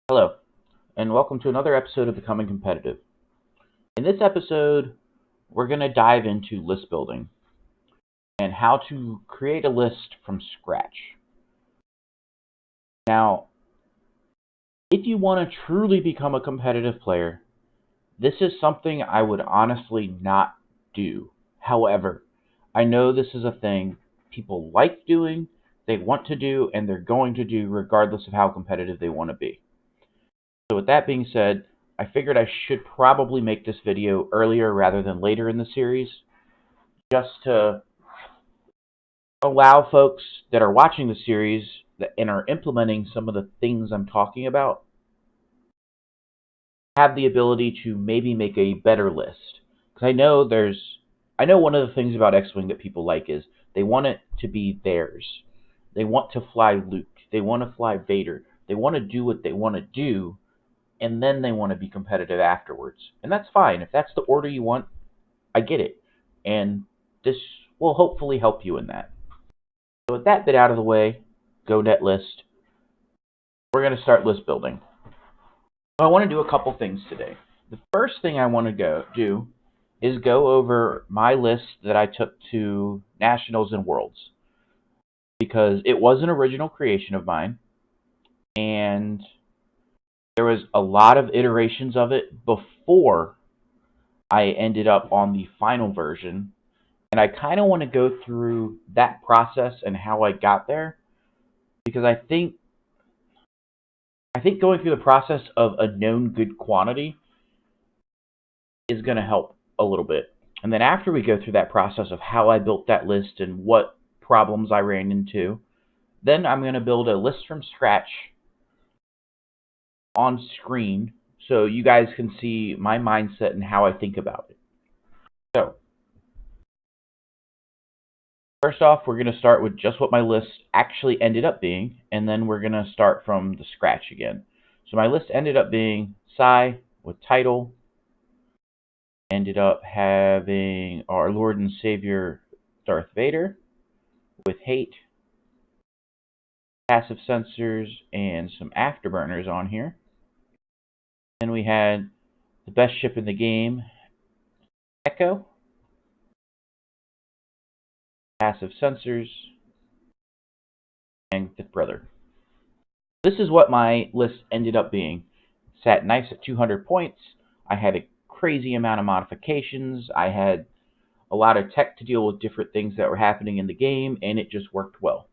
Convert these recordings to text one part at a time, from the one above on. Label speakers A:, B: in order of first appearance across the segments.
A: Hello, and welcome to another episode of Becoming Competitive. In this episode, we're going to dive into list building and how to create a list from scratch. Now, if you want to truly become a competitive player, this is something I would honestly not do. However, I know this is a thing people like doing, they want to do, and they're going to do regardless of how competitive they want to be. So with that being said, I figured I should probably make this video earlier rather than later in the series, just to allow folks that are watching the series and are implementing some of the things I'm talking about have the ability to maybe make a better list. Because I know one of the things about X-Wing that people like is they want it to be theirs. They want to fly Luke. They want to fly Vader. They want to do what they want to do, and then they want to be competitive afterwards. And that's fine. If that's the order you want, I get it. And this will hopefully help you in that. So with that bit out of the way, go net list. We're going to start list building. So I want to do a couple things today. The first thing I want to do is go over my list that I took to Nationals and Worlds, because it was an original creation of mine, and there was a lot of iterations of it before I ended up on the final version, and I kind of want to go through that process and how I got there, because I think going through the process of a known good quantity is going to help a little bit. And then after we go through that process of how I built that list and what problems I ran into, then I'm going to build a list from scratch on screen so you guys can see my mindset and how I think about it. So, first off, we're going to start with just what my list actually ended up being, and then we're going to start from the scratch again. So my list ended up being Psi with title, ended up having our Lord and Savior Darth Vader with hate, passive sensors, and some afterburners on here. Then we had the best ship in the game, Echo, passive sensors, and Fifth Brother. This is what my list ended up being. Sat nice at 200 points. I had a crazy amount of modifications. I had a lot of tech to deal with different things that were happening in the game, and it just worked well.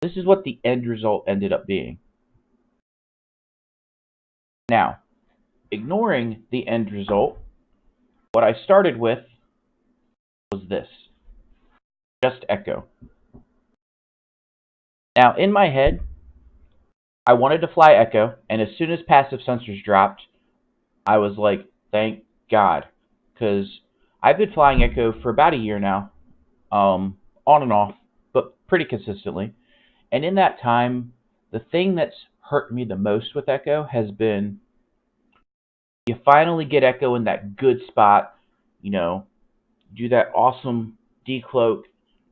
A: This is what the end result ended up being. Now, ignoring the end result, what I started with was this. Just Echo. Now, in my head, I wanted to fly Echo, and as soon as passive sensors dropped, I was like, thank God. Because I've been flying Echo for about a year now, on and off, but pretty consistently. And in that time, the thing that's hurt me the most with Echo has been you finally get Echo in that good spot, do that awesome decloak,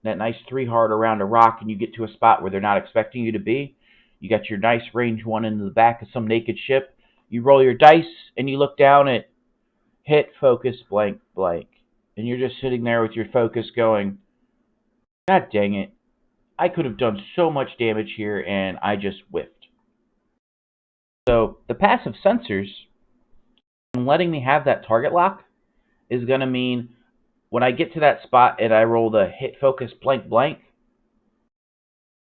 A: that nice 3 hard around a rock, and you get to a spot where they're not expecting you to be. You got your nice range one into the back of some naked ship. You roll your dice, and you look down at hit, focus, blank, blank. And you're just sitting there with your focus going, God dang it. I could have done so much damage here, and I just whiffed. So the passive sensors, and letting me have that target lock, is going to mean when I get to that spot and I roll the hit, focus, blank, blank,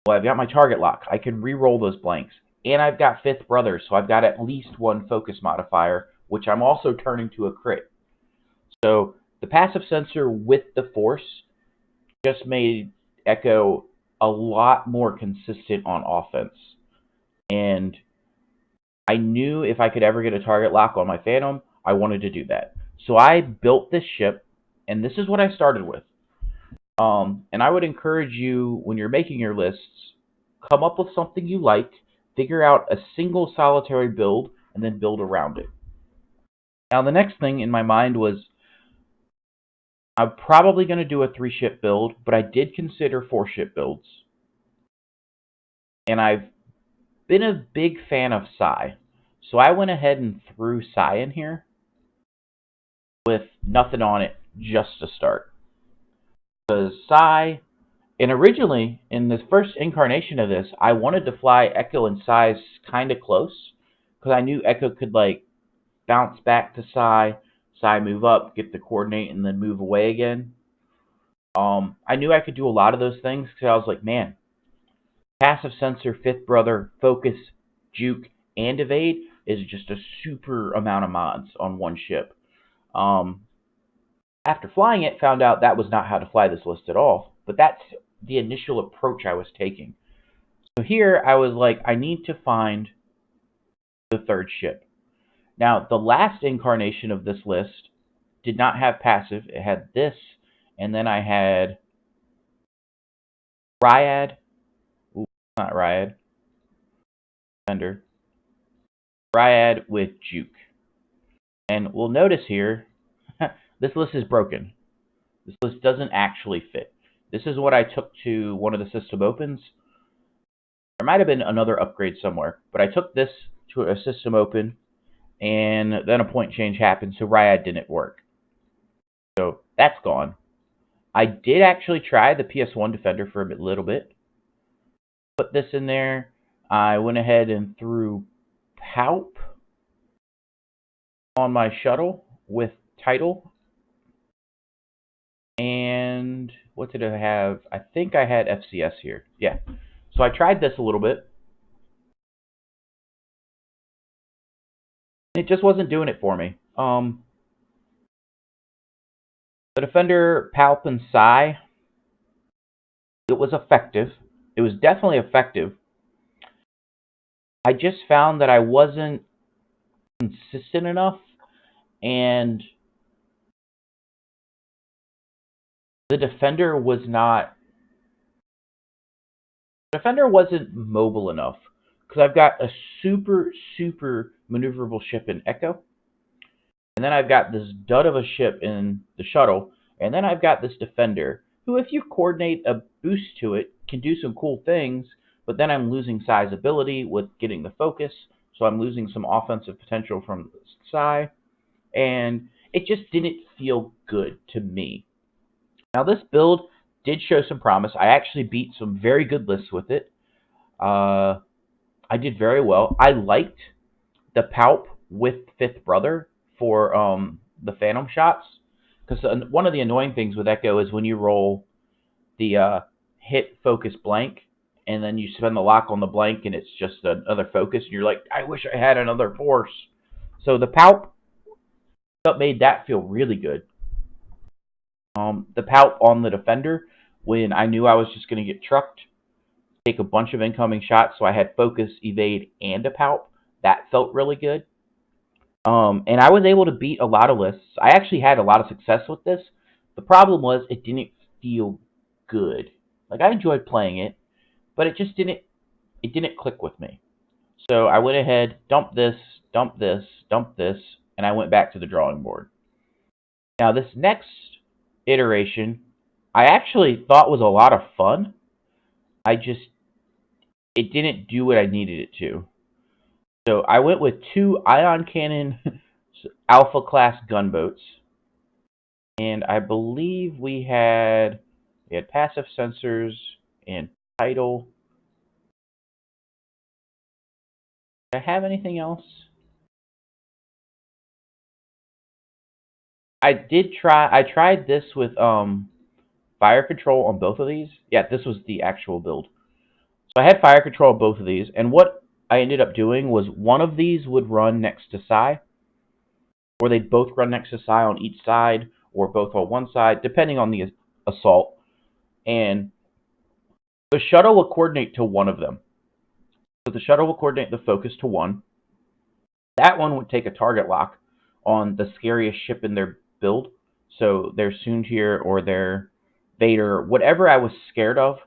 A: well, I've got my target lock. I can re-roll those blanks. And I've got Fifth Brother, so I've got at least one focus modifier, which I'm also turning to a crit. So the passive sensor with the Force just made Echo a lot more consistent on offense. And I knew if I could ever get a target lock on my Phantom, I wanted to do that. So I built this ship, and this is what I started with. And I would encourage you, when you're making your lists, come up with something you like, figure out a single solitary build, and then build around it. Now, the next thing in my mind was, I'm probably going to do a 3-ship build, but I did consider 4-ship builds. And I've been a big fan of Psy. So I went ahead and threw Psy in here with nothing on it just to start. Because Psy, and originally, in the first incarnation of this, I wanted to fly Echo and Psy's kind of close. Because I knew Echo could, like, bounce back to Psy move up, get the coordinate, and then move away again. I knew I could do a lot of those things because I was like, man, passive sensor, fifth brother, focus, juke, and evade is just a super amount of mods on one ship. After flying it, found out that was not how to fly this list at all. But that's the initial approach I was taking. So here I was like, I need to find the third ship. Now, the last incarnation of this list did not have passive. It had this, and then I had Ryad. Ooh, not Ryad. Fender. Ryad with Juke. And we'll notice here, this list is broken. This list doesn't actually fit. This is what I took to one of the system opens. There might have been another upgrade somewhere, but I took this to a system open, and then a point change happened, so Ryad didn't work. So that's gone. I did actually try the PS1 Defender for a little bit. Put this in there. I went ahead and threw Palp on my shuttle with Title. And what did I have? I think I had FCS here. Yeah. So I tried this a little bit. It just wasn't doing it for me. The Defender, Palp, and Psy, it was effective. It was definitely effective. I just found that I wasn't consistent enough, and the Defender wasn't mobile enough. Because I've got a super maneuverable ship in Echo, and then I've got this dud of a ship in the shuttle, and then I've got this Defender, who if you coordinate a boost to it, can do some cool things, but then I'm losing Psy's ability with getting the focus, so I'm losing some offensive potential from Psy, and it just didn't feel good to me. Now this build did show some promise. I actually beat some very good lists with it. I did very well. I liked the Palp with Fifth Brother for the Phantom shots, because one of the annoying things with Echo is when you roll the hit focus blank, and then you spend the lock on the blank, and it's just another focus, and you're like, I wish I had another force. So the Palp made that feel really good. The Palp on the Defender, when I knew I was just going to get trucked, take a bunch of incoming shots, so I had focus, evade, and a Palp. That felt really good. And I was able to beat a lot of lists. I actually had a lot of success with this. The problem was it didn't feel good. Like, I enjoyed playing it, but it just didn't click with me. So I went ahead, dumped this, and I went back to the drawing board. Now this next iteration, I actually thought was a lot of fun. It didn't do what I needed it to. So I went with 2 ion cannon alpha class gunboats, and I believe we had passive sensors and Title. Did I have anything else? I tried this with fire control on both of these. Yeah, this was the actual build. So I had fire control on both of these, and what I ended up doing was one of these would run next to Psy, or they'd both run next to Psy on each side, or both on one side, depending on the assault. And the shuttle will coordinate to one of them. So the shuttle will coordinate the focus to one. That one would take a target lock on the scariest ship in their build. So their Soontir or their Vader, whatever I was scared of,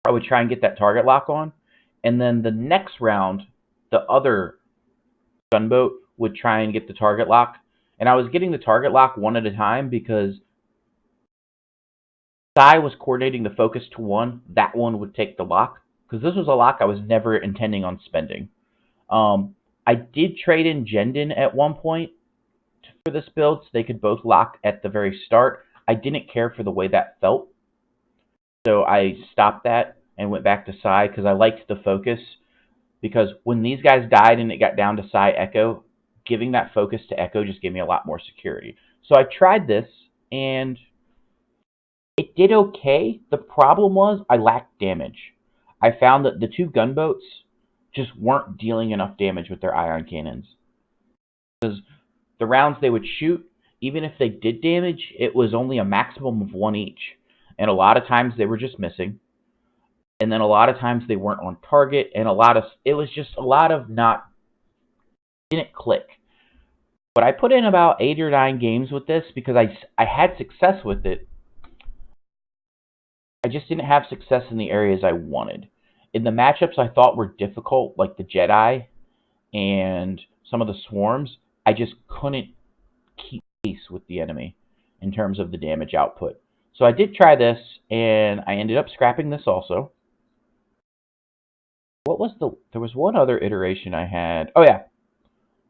A: I would try and get that target lock on. And then the next round, the other gunboat would try and get the target lock. And I was getting the target lock one at a time because Psy was coordinating the focus to one. That one would take the lock. because this was a lock I was never intending on spending. I did trade in Jendon at one point for this build, so they could both lock at the very start. I didn't care for the way that felt, so I stopped that and went back to Psy because I liked the focus. Because when these guys died and it got down to Psy Echo, giving that focus to Echo just gave me a lot more security. So I tried this, and it did okay. The problem was I lacked damage. I found that the two gunboats just weren't dealing enough damage with their ion cannons. Because the rounds they would shoot, even if they did damage, it was only a maximum of one each. And a lot of times they were just missing. And then a lot of times they weren't on target. And it was just a lot of didn't click. But I put in about 8 or 9 games with this because I had success with it. I just didn't have success in the areas I wanted. In the matchups I thought were difficult, like the Jedi and some of the swarms, I just couldn't keep pace with the enemy in terms of the damage output. So I did try this, and I ended up scrapping this also. There was one other iteration I had. Oh yeah,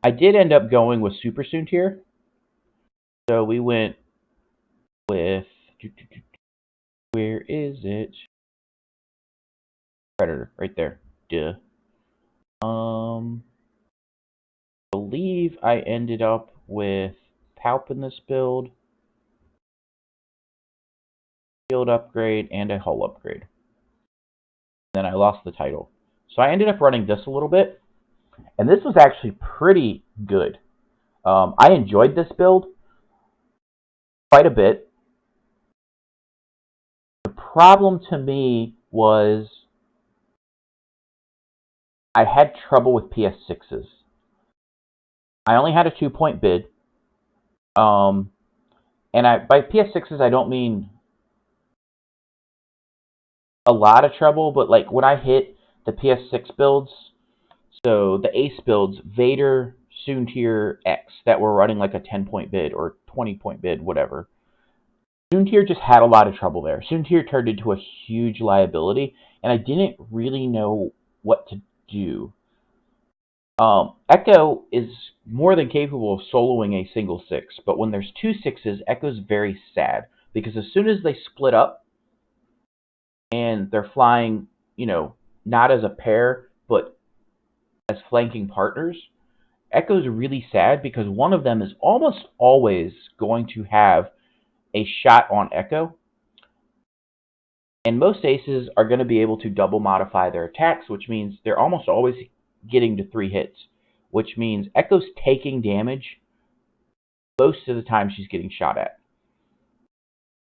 A: I did end up going with Super Soon Tier. So we went with, where is it? Predator, right there. Duh. I believe I ended up with Palp in this build, shield upgrade, and a hull upgrade. Then I lost the title. So I ended up running this a little bit, and this was actually pretty good. I enjoyed this build quite a bit. The problem to me was I had trouble with PS6s. I only had a 2-point bid. And by PS6s, I don't mean a lot of trouble, but like when I hit the PS6 builds, so the Ace builds, Vader, Soon Tier, X, that were running like a 10-point bid or 20-point bid, whatever. Soon Tier just had a lot of trouble there. Soon Tier turned into a huge liability, and I didn't really know what to do. Echo is more than capable of soloing a single 6, but when there's 2 6s, Echo's very sad, because as soon as they split up and they're flying, not as a pair, but as flanking partners, Echo's really sad because one of them is almost always going to have a shot on Echo, and most aces are going to be able to double modify their attacks, which means they're almost always getting to 3 hits, which means Echo's taking damage most of the time she's getting shot at.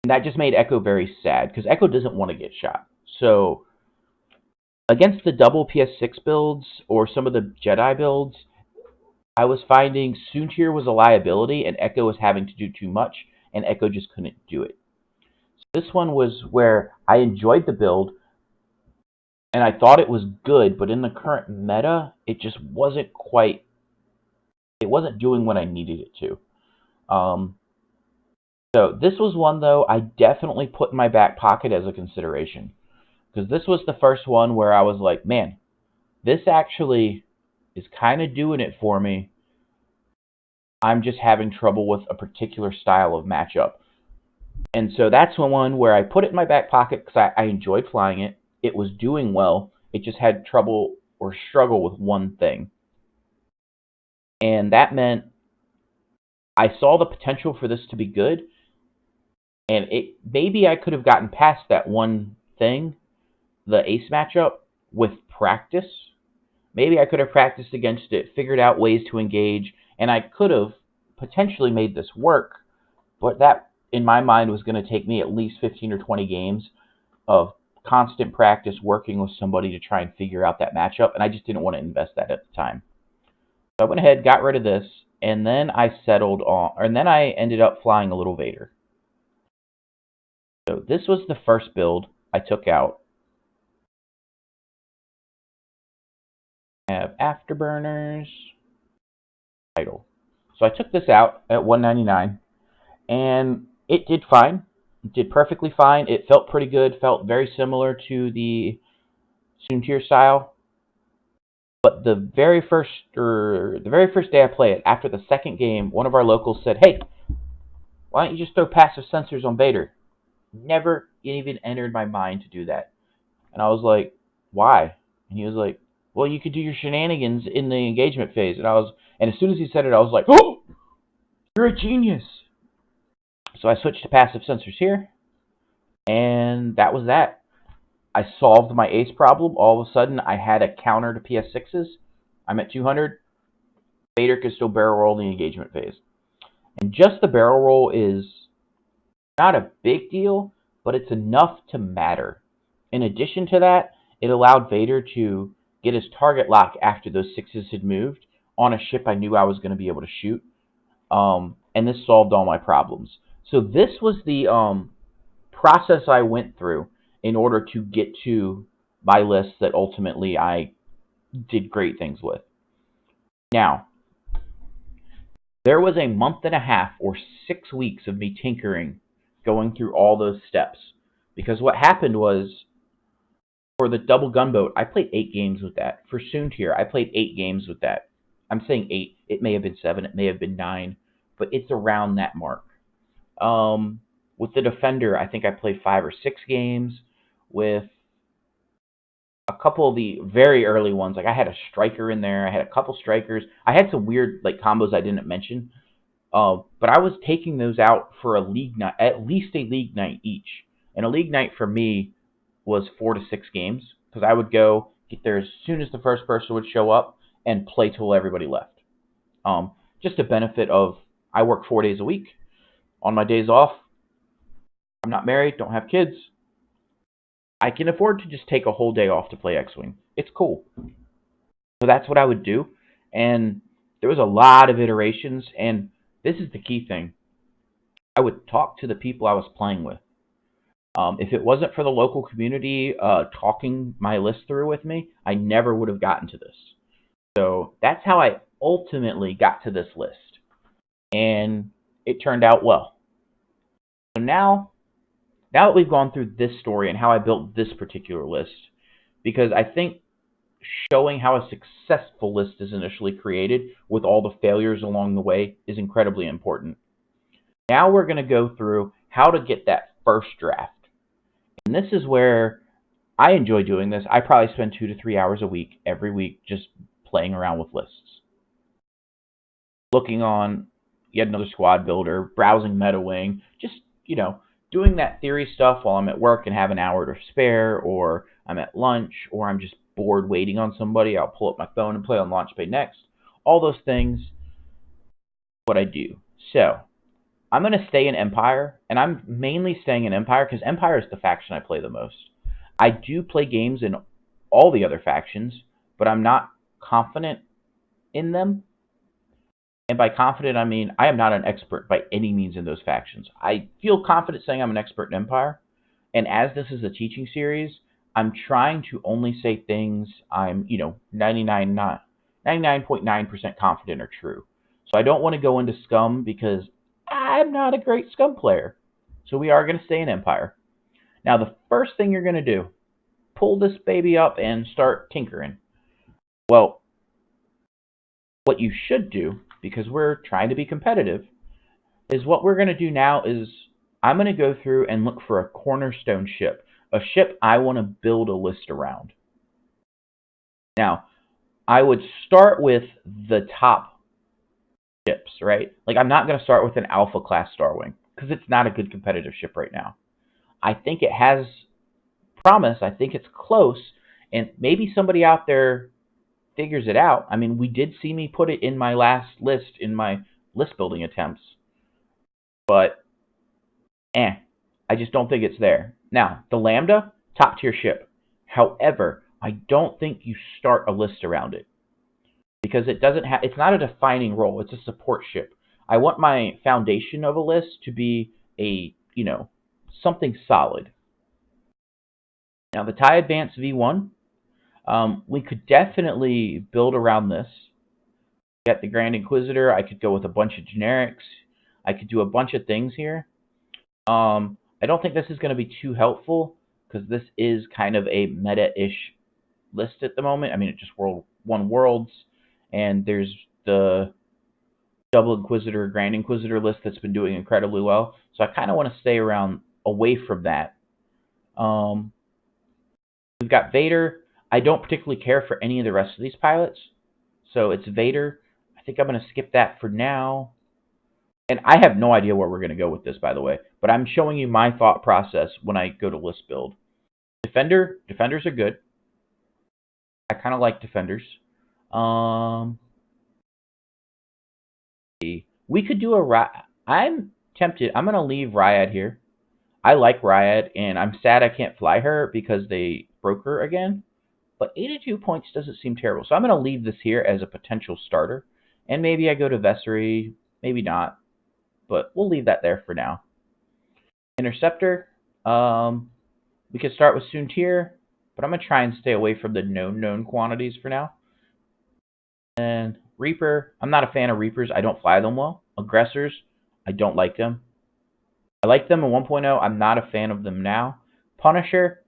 A: And that just made Echo very sad, because Echo doesn't want to get shot. So against the double PS6 builds or some of the Jedi builds, I was finding Soon Tier was a liability and Echo was having to do too much, and Echo just couldn't do it. So this one was where I enjoyed the build, and I thought it was good, but in the current meta, it just wasn't doing what I needed it to. So this was one, though, I definitely put in my back pocket as a consideration. Because this was the first one where I was like, man, this actually is kind of doing it for me. I'm just having trouble with a particular style of matchup. And so that's one where I put it in my back pocket because I enjoyed flying it. It was doing well. It just had trouble or struggle with one thing. And that meant I saw the potential for this to be good. And maybe I could have gotten past that one thing, the ace matchup, with practice. Maybe I could have practiced against it, figured out ways to engage, and I could have potentially made this work. But that, in my mind, was going to take me at least 15 or 20 games of constant practice working with somebody to try and figure out that matchup, and I just didn't want to invest that at the time. So I went ahead, got rid of this, and then I ended up flying a little Vader. So this was the first build I took out. I have afterburners, title. So I took this out at $199, and it did fine. It did perfectly fine. It felt pretty good. Felt very similar to the Soon Tier style. But the very first day I play it, after the second game, one of our locals said, "Hey, why don't you just throw passive sensors on Vader?" Never even entered my mind to do that. And I was like, "Why?" And he was like, "Well, you could do your shenanigans in the engagement phase." And as soon as he said it, I was like, "Oh, you're a genius!" So I switched to passive sensors here, and that was that. I solved my ace problem. All of a sudden, I had a counter to PS6s. I'm at 200. Vader can still barrel roll in the engagement phase. And just the barrel roll is not a big deal, but it's enough to matter. In addition to that, it allowed Vader to get his target lock after those sixes had moved on a ship I knew I was going to be able to shoot. And this solved all my problems. So this was the process I went through in order to get to my list that ultimately I did great things with. Now, there was a month and a half or 6 weeks of me tinkering, going through all those steps. Because what happened was, for the double gunboat, I played 8 games with that. For Soon Tier, I played 8 games with that. I'm saying 8. It may have been 7. It may have been 9. But it's around that mark. With the Defender, I think I played 5 or 6 games. With a couple of the very early ones, like I had a striker in there. I had a couple strikers. I had some weird combos I didn't mention. But I was taking those out for a league night, at least a league night each. And a league night for me was 4 to 6 games, because I would go get there as soon as the first person would show up and play till everybody left. Just a benefit of, I work 4 days a week. On my days off, I'm not married, don't have kids. I can afford to just take a whole day off to play X-Wing. It's cool. So that's what I would do. And there was a lot of iterations, and this is the key thing. I would talk to the people I was playing with. If it wasn't for the local community talking my list through with me, I never would have gotten to this. So that's how I ultimately got to this list. And it turned out well. So now that we've gone through this story and how I built this particular list, because I think showing how a successful list is initially created with all the failures along the way is incredibly important. Now we're going to go through how to get that first draft. And this is where I enjoy doing this. I probably spend 2 to 3 hours a week, every week, just playing around with lists. Looking on yet another squad builder, browsing MetaWing, just, doing that theory stuff while I'm at work and have an hour to spare, or I'm at lunch, or I'm just bored waiting on somebody. I'll pull up my phone and play on Launchpad next. All those things, what I do. So, I'm going to stay in Empire, and I'm mainly staying in Empire because Empire is the faction I play the most. I do play games in all the other factions, but I'm not confident in them. And by confident, I mean I am not an expert by any means in those factions. I feel confident saying I'm an expert in Empire. And as this is a teaching series, I'm trying to only say things I'm, 99.9% confident are true. So I don't want to go into Scum because I'm not a great Scum player. So we are going to stay in Empire. Now, the first thing you're going to do, pull this baby up and start tinkering. Well, what you should do, because we're trying to be competitive, is what we're going to do now is I'm going to go through and look for a cornerstone ship, a ship I want to build a list around. Now, I would start with the top ships, right? Like, I'm not going to start with an Alpha class Starwing because it's not a good competitive ship right now. I think it has promise. I think it's close, and maybe somebody out there figures it out. I mean, we did see me put it in my last list, in my list building attempts, but I just don't think it's there. Now, the Lambda, top tier ship. However, I don't think you start a list around it because it's not a defining role. It's a support ship. I want my foundation of a list to be a, something solid. Now, the TIE Advance V1, we could definitely build around this. Get the Grand Inquisitor. I could go with a bunch of generics. I could do a bunch of things here. I don't think this is going to be too helpful because this is kind of a meta-ish list at the moment. I mean, it's just won worlds, and there's the Double Inquisitor, Grand Inquisitor list that's been doing incredibly well. So I kind of want to stay around away from that. We've got Vader. I don't particularly care for any of the rest of these pilots. So it's Vader. I think I'm going to skip that for now. And I have no idea where we're going to go with this, by the way. But I'm showing you my thought process when I go to list build. Defenders are good. I kind of like Defenders. We could do I'm tempted. I'm going to leave Ryad here. I like Ryad, and I'm sad I can't fly her because they broke her again. But 82 points doesn't seem terrible. So I'm going to leave this here as a potential starter. And maybe I go to Vessery. Maybe not. But we'll leave that there for now. Interceptor. We could start with Soontir. But I'm going to try and stay away from the known quantities for now. And Reaper. I'm not a fan of Reapers. I don't fly them well. Aggressors. I don't like them. I like them in 1.0. I'm not a fan of them now. Punisher.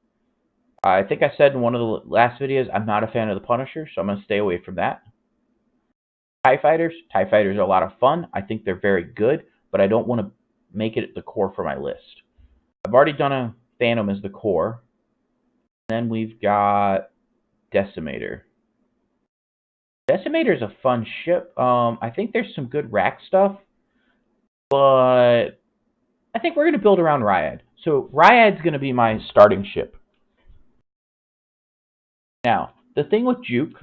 A: I think I said in one of the last videos, I'm not a fan of the Punisher, so I'm going to stay away from that. TIE Fighters. TIE Fighters are a lot of fun. I think they're very good, but I don't want to make it the core for my list. I've already done a Phantom as the core. Then we've got Decimator. Decimator is a fun ship. I think there's some good rack stuff, but I think we're going to build around Ryad. So Ryad's going to be my starting ship. Now, the thing with Juke,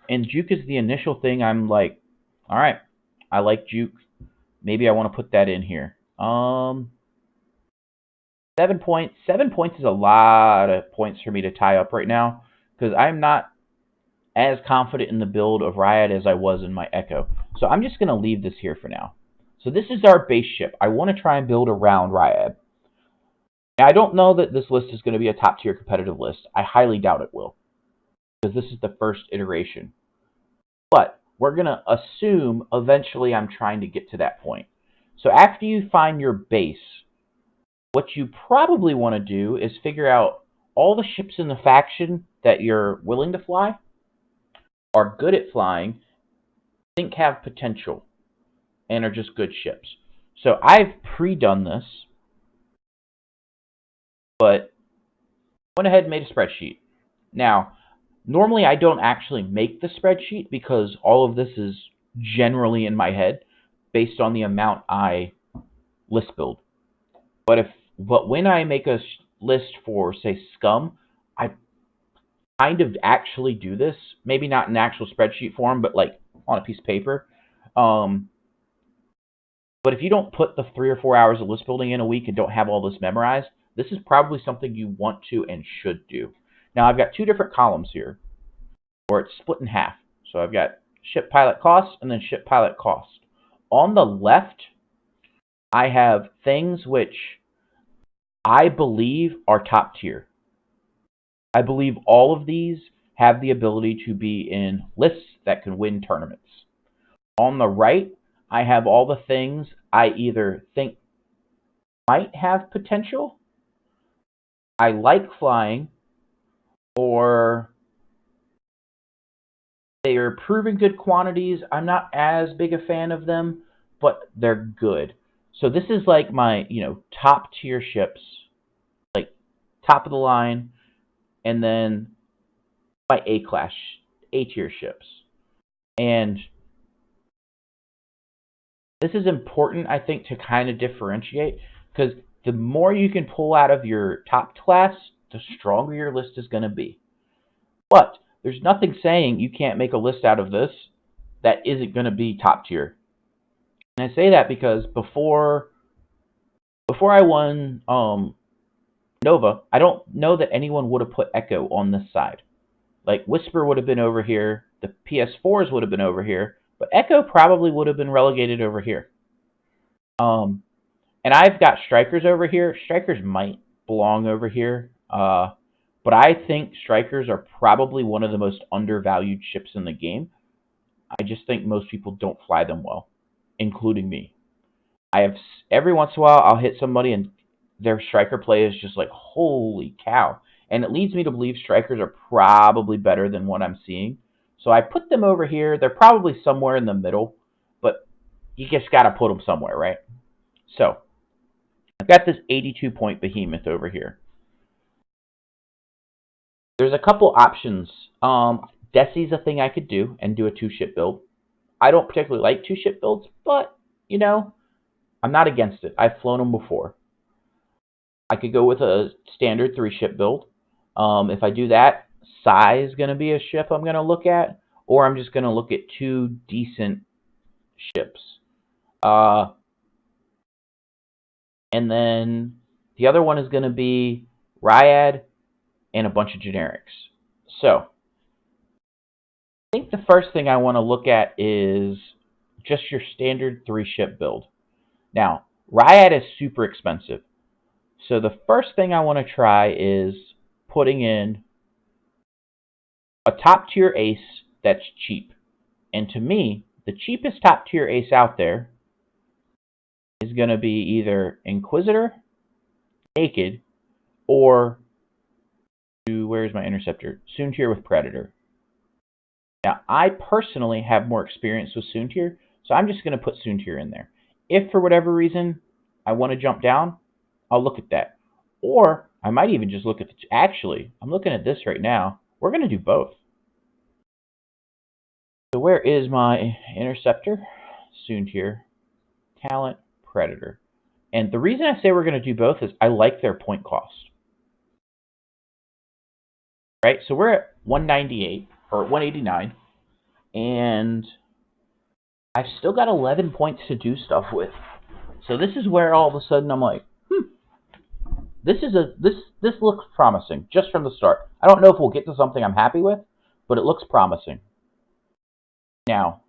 A: and Juke is the initial thing I'm like, all right, I like Juke. Maybe I want to put that in here. 7 points. 7 points is a lot of points for me to tie up right now because I'm not as confident in the build of Ryad as I was in my Echo. So I'm just going to leave this here for now. So this is our base ship. I want to try and build around Ryad. Now, I don't know that this list is going to be a top-tier competitive list. I highly doubt it will, because this is the first iteration. But we're going to assume eventually I'm trying to get to that point. So after you find your base, what you probably want to do is figure out all the ships in the faction that you're willing to fly, are good at flying, think have potential, and are just good ships. So I've pre-done this, but went ahead and made a spreadsheet. Now, normally I don't actually make the spreadsheet because all of this is generally in my head based on the amount I list build. But when I make a list for, say, Scum, I kind of actually do this. Maybe not in actual spreadsheet form, but like on a piece of paper. But if you don't put the 3 or 4 hours of list building in a week and don't have all this memorized, this is probably something you want to and should do. Now, I've got 2 different columns here, or it's split in half. So I've got ship pilot cost and then ship pilot cost. On the left, I have things which I believe are top tier. I believe all of these have the ability to be in lists that can win tournaments. On the right, I have all the things I either think might have potential, I like flying, or they are proven good quantities. I'm not as big a fan of them, but they're good. So this is like my, top tier ships, like top of the line, and then my A-class, A-tier ships. And this is important, I think, to kind of differentiate, because the more you can pull out of your top class, the stronger your list is going to be. But there's nothing saying you can't make a list out of this that isn't going to be top tier. And I say that because before I won Nova, I don't know that anyone would have put Echo on this side. Like, Whisper would have been over here, the PS4s would have been over here, but Echo probably would have been relegated over here. And I've got Strikers over here. Strikers might belong over here. But I think Strikers are probably one of the most undervalued ships in the game. I just think most people don't fly them well, including me. Every once in a while, I'll hit somebody and their Striker play is just like, holy cow. and it leads me to believe strikers are probably better than what I'm seeing. So I put them over here. They're probably somewhere in the middle, but you just got to put them somewhere, right? So I've got this 82-point behemoth over here. There's a couple options. Deci's a thing I could do and do a 2-ship build. I don't particularly like 2-ship builds, but, you know, I'm not against it. I've flown them before. I could go with a standard 3-ship build. If I do that, Sai is going to be a ship I'm going to look at, or I'm just going to look at 2 decent ships. And then the other one is going to be Ryad and a bunch of generics. So I think the first thing I want to look at is just your standard 3-ship build. Now, Ryad is super expensive. So the first thing I want to try is putting in a top tier ace that's cheap. And to me, the cheapest top tier ace out there is going to be either Inquisitor, Naked, or where's my interceptor? Soontir with Predator. Now, I personally have more experience with Soontir, so I'm just going to put Soontir in there. If for whatever reason I want to jump down, I'll look at that. Or I might even just look at actually, I'm looking at this right now. We're going to do both. So where is my interceptor? Soontir, Talent, Predator. And the reason I say we're going to do both is I like their point cost. Right? So we're at 198 or 189, and I've still got 11 points to do stuff with. So this is where all of a sudden I'm like, this looks promising just from the start. I don't know if we'll get to something I'm happy with, but it looks promising. Now,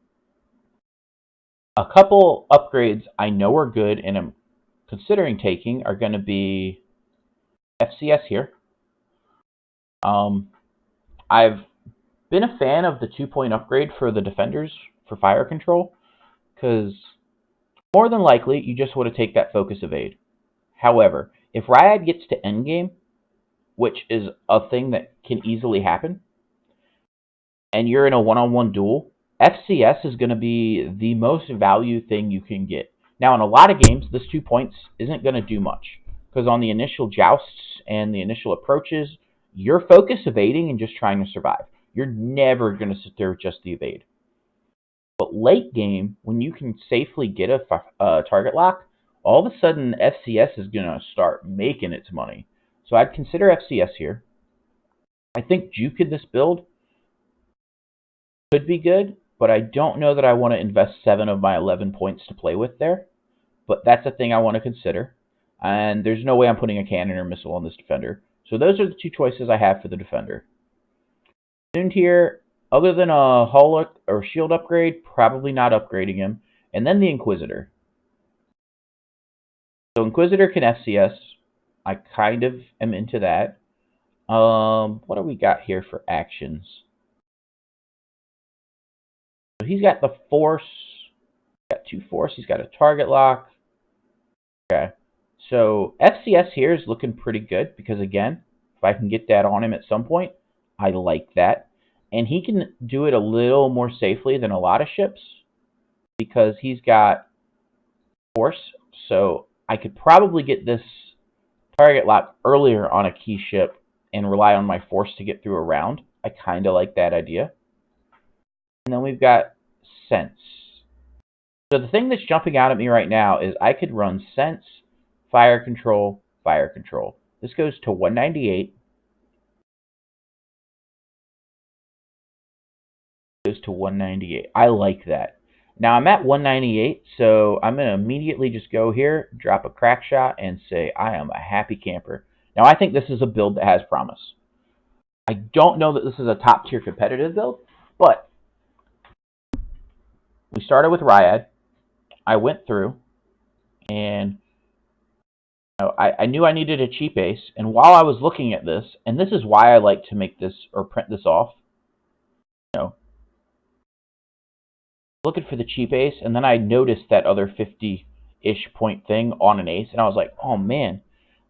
A: a couple upgrades I know are good and I'm considering taking are going to be FCS here. I've been a fan of the 2-point upgrade for the defenders for fire control, because more than likely you just want to take that focus evade. However, if Ryad gets to endgame, which is a thing that can easily happen, and you're in a one-on-one duel, FCS is going to be the most value thing you can get. Now, in a lot of games, this 2 points isn't going to do much, because on the initial jousts and the initial approaches, you're focus evading and just trying to survive. You're never going to sit there with just the evade. But late game, when you can safely get a target lock, all of a sudden FCS is going to start making its money. So I'd consider FCS here. I think Juke in this build could be good, but I don't know that I want to invest 7 of my 11 points to play with there. But that's a thing I want to consider. And there's no way I'm putting a cannon or missile on this defender. So those are the 2 choices I have for the defender. Soontir, other than a hull or shield upgrade, probably not upgrading him. And then the Inquisitor. So Inquisitor can FCS. I kind of am into that. What do we got here for actions? So he's got the Force. He's got 2 Force. He's got a target lock. Okay. So FCS here is looking pretty good because, again, if I can get that on him at some point, I like that. And he can do it a little more safely than a lot of ships because he's got Force. So I could probably get this target lock earlier on a key ship and rely on my Force to get through a round. I kind of like that idea. And then we've got Sense. So the thing that's jumping out at me right now is I could run Sense, Fire Control, Fire Control. This goes to 198. Goes to 198. I like that. Now I'm at 198, so I'm going to immediately just go here, drop a crack shot, and say I am a happy camper. Now I think this is a build that has promise. I don't know that this is a top tier competitive build, but we started with Ryad. I went through, and I knew I needed a cheap ace, and while I was looking at this, and this is why I like to make this or print this off, looking for the cheap ace, and then I noticed that other 50-ish point thing on an ace, and I was like, oh man,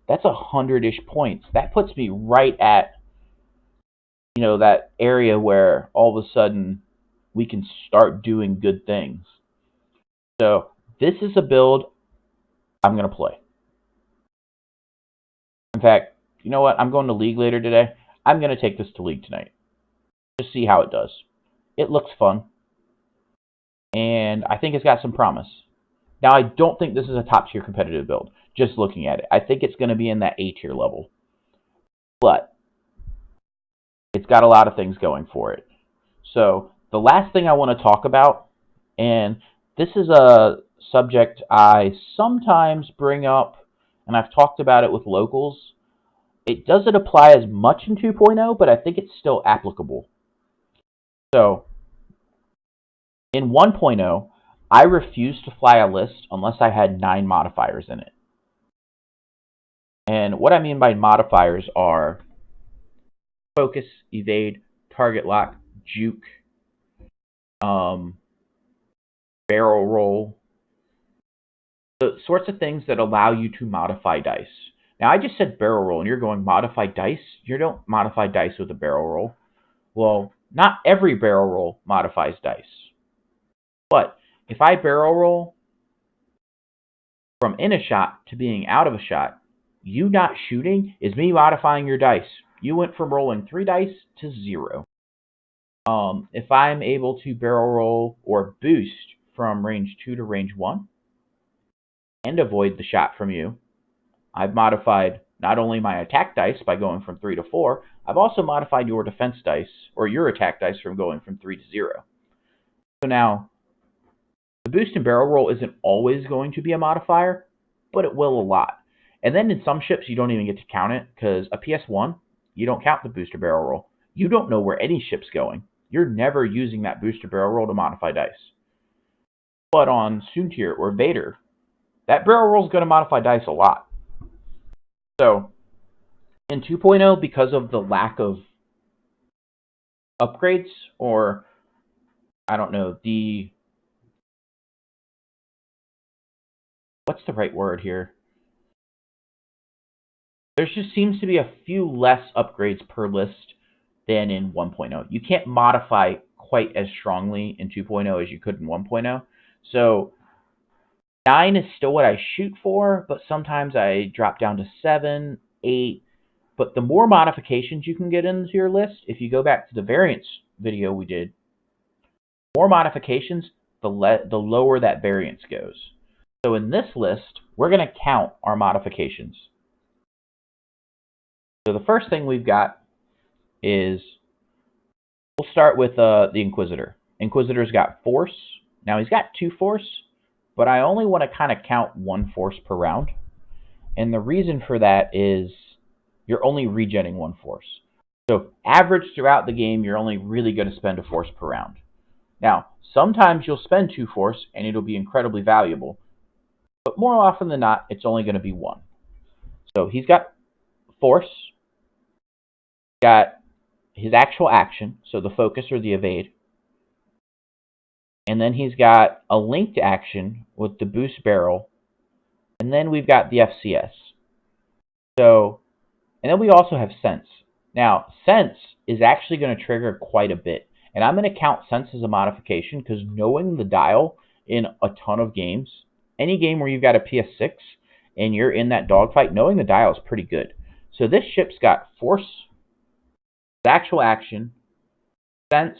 A: that's 100-ish points. That puts me right at, that area where all of a sudden we can start doing good things. So this is a build I'm going to play. In fact, you know what? I'm going to League later today. I'm going to take this to League tonight. Just see how it does. It looks fun. And I think it's got some promise. Now, I don't think this is a top-tier competitive build, just looking at it. I think it's going to be in that A-tier level. But it's got a lot of things going for it. So the last thing I want to talk about, and this is a subject I sometimes bring up, and I've talked about it with locals. It doesn't apply as much in 2.0, but I think it's still applicable. So in 1.0, I refused to fly a list unless I had 9 modifiers in it. And what I mean by modifiers are focus, evade, target lock, juke, barrel roll, the sorts of things that allow you to modify dice. Now, I just said barrel roll, and you're going, modify dice? You don't modify dice with a barrel roll. Well, not every barrel roll modifies dice. But if I barrel roll from in a shot to being out of a shot, you not shooting is me modifying your dice. You went from rolling 3 dice to 0. If I'm able to barrel roll or boost from range 2 to range 1 and avoid the shot from you, I've modified not only my attack dice by going from 3 to 4, I've also modified your defense dice or your attack dice from going from 3 to 0. So now, the boost and barrel roll isn't always going to be a modifier, but it will a lot. And then in some ships, you don't even get to count it, because a PS1, you don't count the boost or barrel roll. You don't know where any ship's going. You're never using that boost or barrel roll to modify dice. But on Soontir or Vader, that barrel roll is going to modify dice a lot. So, in 2.0, because of the lack of upgrades, or, I don't know, what's the right word here? There just seems to be a few less upgrades per list than in 1.0. You can't modify quite as strongly in 2.0 as you could in 1.0. So 9 is still what I shoot for, but sometimes I drop down to 7, 8. But the more modifications you can get into your list, if you go back to the variance video we did, more modifications, the lower that variance goes. So in this list, we're going to count our modifications. So the first thing we've got is, we'll start with the Inquisitor. Inquisitor's got force. Now he's got 2 force, but I only want to kind of count 1 force per round. And the reason for that is you're only regenning 1 force. So average throughout the game, you're only really going to spend a force per round. Now, sometimes you'll spend 2 force and it'll be incredibly valuable, but more often than not, it's only going to be 1. So he's got force, got his actual action, so the focus or the evade, and then he's got a linked action with the boost barrel, and then we've got the FCS. So, and then we also have sense. Now, sense is actually going to trigger quite a bit, and I'm going to count sense as a modification because knowing the dial in a ton of games, any game where you've got a PS6 and you're in that dogfight, knowing the dial is pretty good. So this ship's got force, actual action, sense,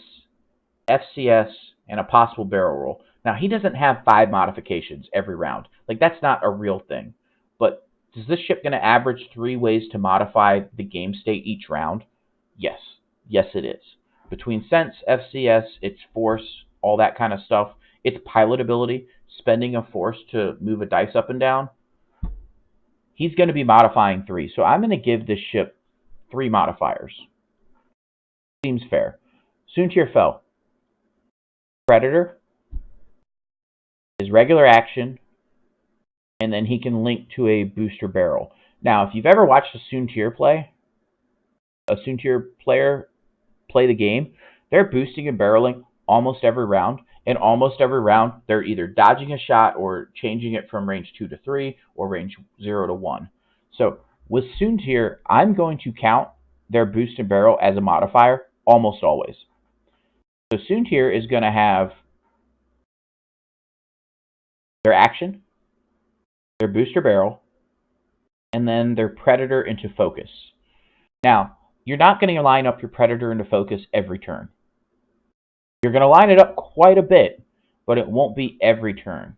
A: FCS, and a possible barrel roll. Now, he doesn't have 5 modifications every round. Like, that's not a real thing. But is this ship going to average 3 ways to modify the game state each round? Yes. Yes, it is. Between sense, FCS, its force, all that kind of stuff, its pilot ability, spending a force to move a dice up and down, he's going to be modifying 3. So I'm going to give this ship 3 modifiers. Seems fair. Soontir Fel. Predator, his regular action, and then he can link to a booster barrel. Now, if you've ever watched a Soontir player play the game, they're boosting and barreling almost every round, and almost every round they're either dodging a shot or changing it from range 2 to 3 or range 0 to 1. So With Soontir, I'm going to count their boost and barrel as a modifier almost always. So Soontir is going to have their action, their booster barrel, and then their predator into focus. Now, you're not going to line up your predator into focus every turn. You're going to line it up quite a bit, but it won't be every turn.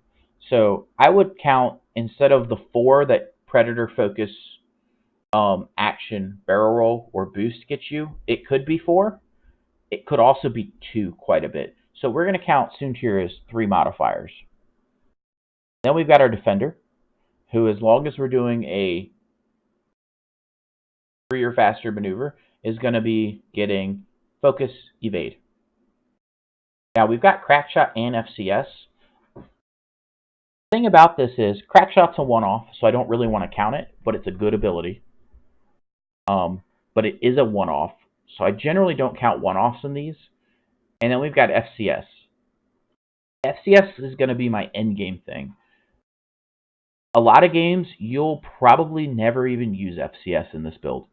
A: So I would count, instead of the 4 that predator focus action barrel roll or boost gets you, it could be 4. It could also be 2 quite a bit. So we're going to count Soontir as 3 modifiers. Then we've got our defender, who, as long as we're doing a 3 or faster maneuver, is going to be getting focus, evade. Now we've got Crackshot and FCS. The thing about this is Crackshot's a one-off, so I don't really want to count it, but it's a good ability. But it is a one-off, so I generally don't count one-offs in these. And then we've got FCS. FCS is going to be my endgame thing. A lot of games, you'll probably never even use FCS in this build.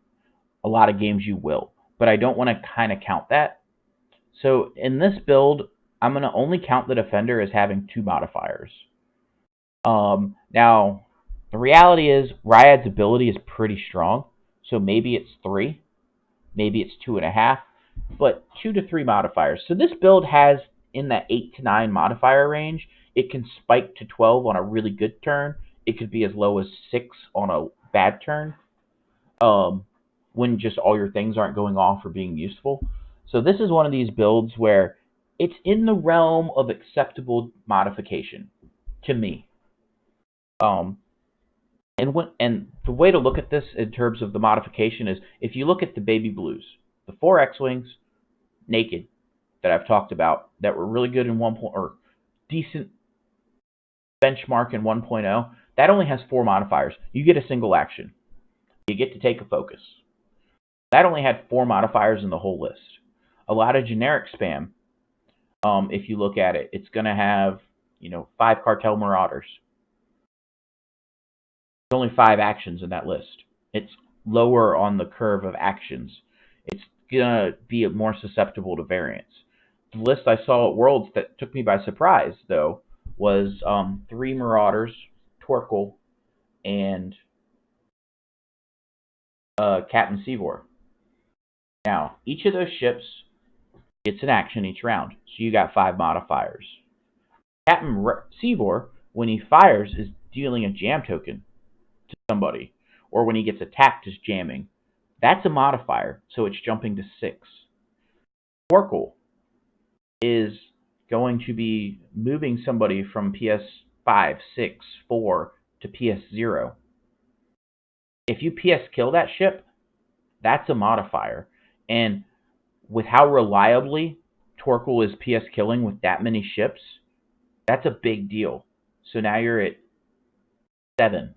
A: A lot of games you will, but I don't want to kind of count that. So in this build, I'm going to only count the defender as having 2 modifiers. Now, the reality is Ryad's ability is pretty strong, so maybe it's 3, maybe it's 2.5, but 2 to 3 modifiers. So this build has in that 8 to 9 modifier range. It can spike to 12 on a really good turn. It could be as low as 6 on a bad turn, when just all your things aren't going off or being useful. So this is one of these builds where it's in the realm of acceptable modification to me. And the way to look at this in terms of the modification is, if you look at the baby blues, the 4 X-Wings naked that I've talked about that were really good in 1. Or decent benchmark in 1.0, that only has 4 modifiers. You get a single action. You get to take a focus. That only had 4 modifiers in the whole list. A lot of generic spam, if you look at it, it's going to have 5 Cartel Marauders. There's only 5 actions in that list. It's lower on the curve of actions. It's going to be more susceptible to variance. The list I saw at Worlds that took me by surprise, though, was 3 Marauders, Torkel, and Captain Seavor. Now, each of those ships gets an action each round, so you got 5 modifiers. Captain Seavor, when he fires, is dealing a jam token to somebody, or when he gets attacked, is jamming. That's a modifier, so it's jumping to 6. Torkel is going to be moving somebody from PS5, 6, 4 to PS0. If you PS kill that ship, that's a modifier. And with how reliably Torkel is PS killing with that many ships, that's a big deal. So now you're at 7.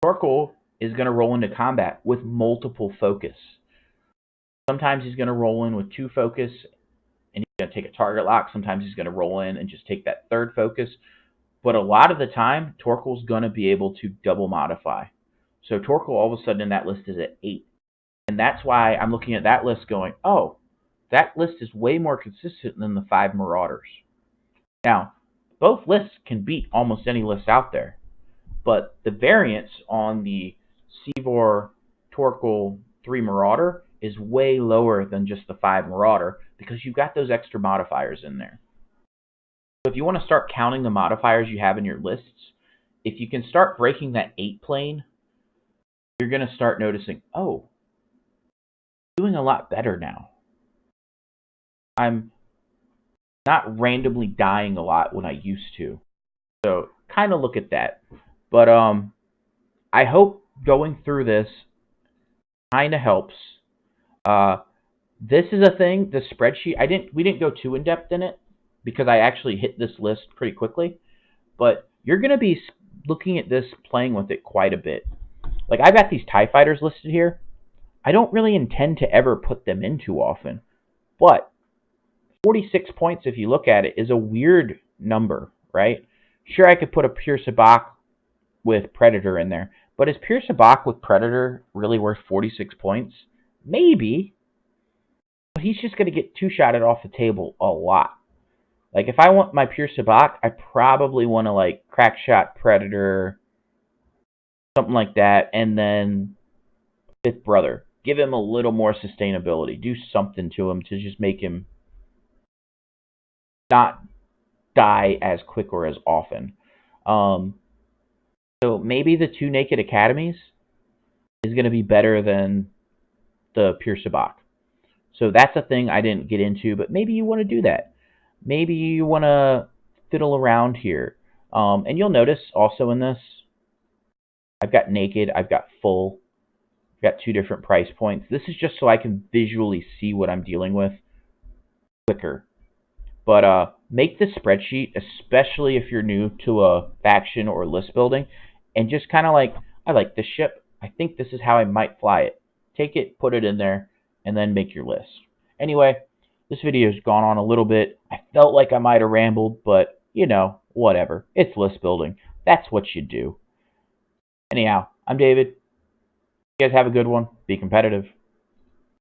A: Torkel is going to roll into combat with multiple focus. Sometimes he's going to roll in with 2 focus and he's going to take a target lock. Sometimes he's going to roll in and just take that 3rd focus. But a lot of the time, Torkel's going to be able to double modify. So Torkel all of a sudden in that list is at 8. And that's why I'm looking at that list going, oh, that list is way more consistent than the 5 Marauders. Now, both lists can beat almost any list out there. But the variance on the Seavor, Torkel, 3 Marauder is way lower than just the 5 Marauder because you've got those extra modifiers in there. So if you want to start counting the modifiers you have in your lists, if you can start breaking that 8 plane, you're going to start noticing, oh, I'm doing a lot better now. I'm not randomly dying a lot when I used to. So kind of look at that. But I hope going through this kind of helps. This is a thing, the spreadsheet, we didn't go too in-depth in it because I actually hit this list pretty quickly. But you're going to be looking at this, playing with it quite a bit. Like, I've got these TIE Fighters listed here. I don't really intend to ever put them in too often. But 46 points, if you look at it, is a weird number, right? Sure, I could put a pure Sabacc with Predator in there, But is Pure Sabacc with Predator really worth 46 points? Maybe. But he's just going to get two-shotted off the table a lot. Like, if I want my Pure Sabacc, I probably want to, like, Crackshot Predator, something like that, and then Fifth Brother. Give him a little more sustainability. Do something to him to just make him not die as quick or as often. So maybe the 2 Naked Academies is going to be better than the Pure Sabacc. So that's a thing I didn't get into, but maybe you want to do that. Maybe you want to fiddle around here. And you'll notice also in this, I've got Naked, I've got Full, I've got 2 different price points. This is just so I can visually see what I'm dealing with quicker. But make this spreadsheet, especially if you're new to a faction or list building, and just kind of like, I like this ship. I think this is how I might fly it. Take it, put it in there, and then make your list. Anyway, this video's gone on a little bit. I felt like I might have rambled, but, you know, whatever. It's list building. That's what you do. Anyhow, I'm David. You guys have a good one. Be competitive.